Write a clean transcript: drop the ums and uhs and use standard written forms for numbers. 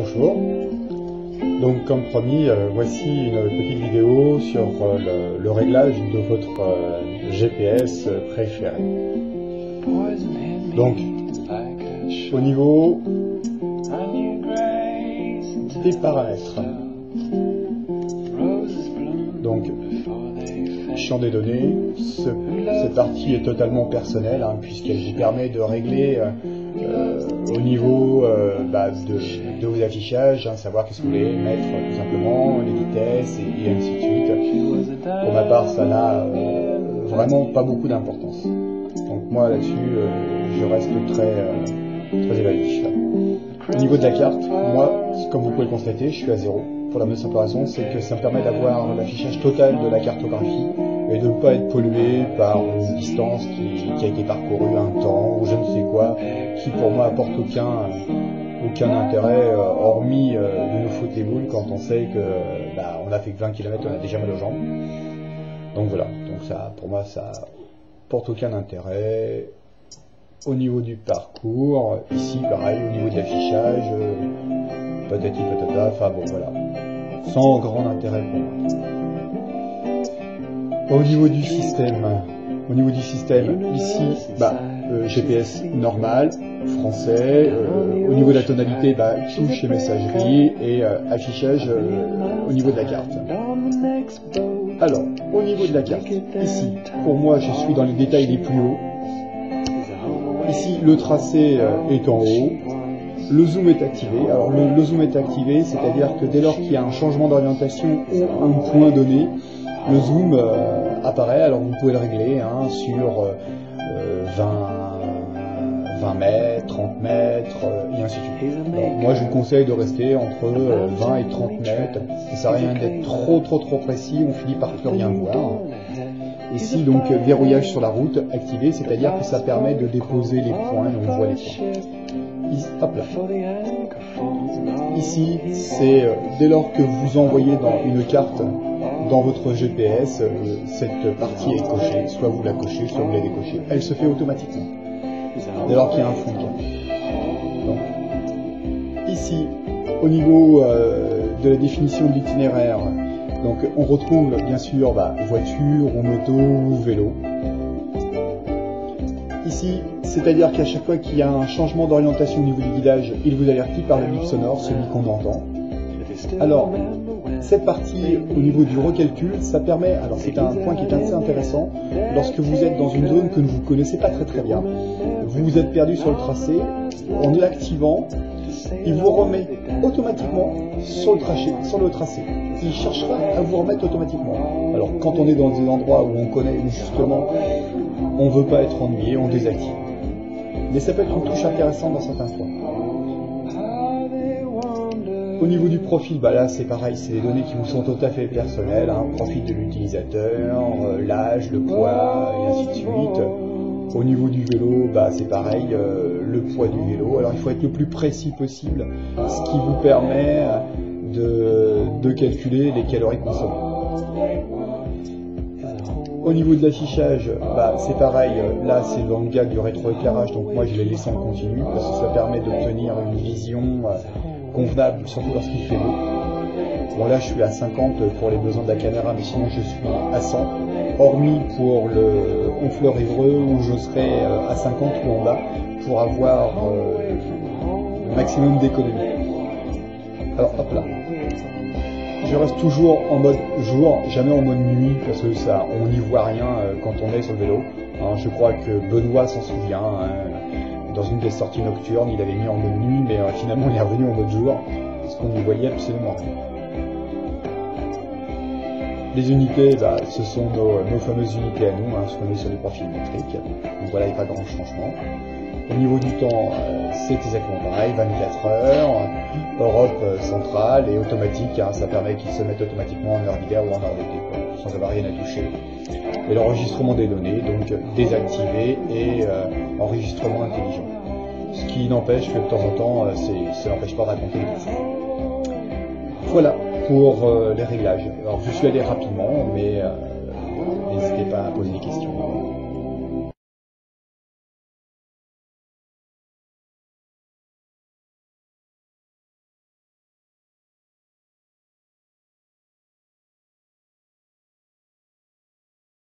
Bonjour, donc comme promis, voici une petite vidéo sur le réglage de votre GPS préféré. Donc, au niveau des paramètres, donc champ des données, cette partie est totalement personnelle puisqu'elle vous permet de régler au niveau de vos affichages, savoir qu'est-ce que vous voulez mettre tout simplement, les vitesses et ainsi de suite. Pour ma part, ça n'a vraiment pas beaucoup d'importance. Donc moi là-dessus, je reste très évalué. Au niveau de la carte, moi, comme vous pouvez le constater, je suis à 0. Pour la simple raison, c'est que ça me permet d'avoir l'affichage total de la cartographie et de ne pas être pollué par une distance qui a été parcourue un temps ou je ne sais quoi, qui pour moi apporte aucun intérêt, hormis de nous foutre les boules quand on sait que on a fait que 20 km, on a déjà mal aux jambes. Donc voilà, donc ça, pour moi, ça porte aucun intérêt. Au niveau du parcours, ici pareil, au niveau de l'affichage, patati patata, enfin bon voilà, sans grand intérêt pour moi. Au niveau du système, ici, GPS normal, français, au niveau de la tonalité, touche et messagerie, et affichage au niveau de la carte. Alors, au niveau de la carte, ici, pour moi, je suis dans les détails les plus hauts. Ici, le tracé est en haut. Le zoom est activé. Alors, le zoom est activé, c'est-à-dire que dès lors qu'il y a un changement d'orientation ou un point donné, le zoom apparaît. Alors, vous pouvez le régler sur 20 mètres, 30 mètres, et ainsi de suite. Alors, moi, je vous conseille de rester entre 20 et 30 mètres. Ça sert à rien d'être trop précis, on finit par plus rien voir. Ici, donc, verrouillage sur la route activé, c'est-à-dire que ça permet de déposer les points et on voit les points. Hop là. Ici, c'est dès lors que vous envoyez dans une carte dans votre GPS, cette partie est cochée, soit vous la cochez, soit vous la décochez. Elle se fait automatiquement, dès lors qu'il y a un fond de carte. Donc, ici, au niveau de la définition de l'itinéraire, donc on retrouve bien sûr voiture ou moto ou vélo. Ici, c'est-à-dire qu'à chaque fois qu'il y a un changement d'orientation au niveau du guidage, il vous avertit par le bip sonore, celui qu'on entend. Alors, cette partie au niveau du recalcul, ça permet, alors c'est un point qui est assez intéressant, lorsque vous êtes dans une zone que vous ne connaissez pas très bien, vous vous êtes perdu sur le tracé, en l'activant, il vous remet automatiquement sur le tracé. Il cherchera à vous remettre automatiquement. Alors quand on est dans des endroits où on connaît, où justement on ne veut pas être ennuyé, on désactive. Mais ça peut être une touche intéressante dans certains points. Au niveau du profil, là c'est pareil, c'est des données qui vous sont tout à fait personnelles, profil de l'utilisateur, l'âge, le poids, et ainsi de suite. Au niveau du vélo, c'est pareil, le poids du vélo. Alors il faut être le plus précis possible, ce qui vous permet de calculer les calories consommées. Au niveau de l'affichage, c'est pareil, là c'est dans le cas du rétroéclairage, donc moi je l'ai laissé en continu parce que ça permet d'obtenir une vision convenable, surtout lorsqu'il fait beau. Bon là je suis à 50 pour les besoins de la caméra, mais sinon je suis à 100, hormis pour le Honfleur-Évreux où je serai à 50 ou en bas pour avoir le maximum d'économie. Alors hop là. Je reste toujours en mode jour, jamais en mode nuit, parce que ça, on n'y voit rien quand on est sur le vélo. Je crois que Benoît s'en souvient, dans une des sorties nocturnes, il avait mis en mode nuit, mais finalement il est revenu en mode jour, parce qu'on n'y voyait absolument rien. Les unités, ce sont nos fameuses unités à nous, parce qu'on est sur des profils métriques, donc voilà, il n'y a pas grand changement. Au niveau du temps, c'est exactement pareil, 24 heures, Europe centrale et automatique, ça permet qu'ils se mettent automatiquement en heure d'hiver ou en heure d'été, sans avoir rien à toucher. Et l'enregistrement des données, donc désactivé et enregistrement intelligent. Ce qui n'empêche que de temps en temps, ça n'empêche pas de raconter les coups. Voilà pour les réglages. Alors je suis allé rapidement, mais n'hésitez pas à poser des questions.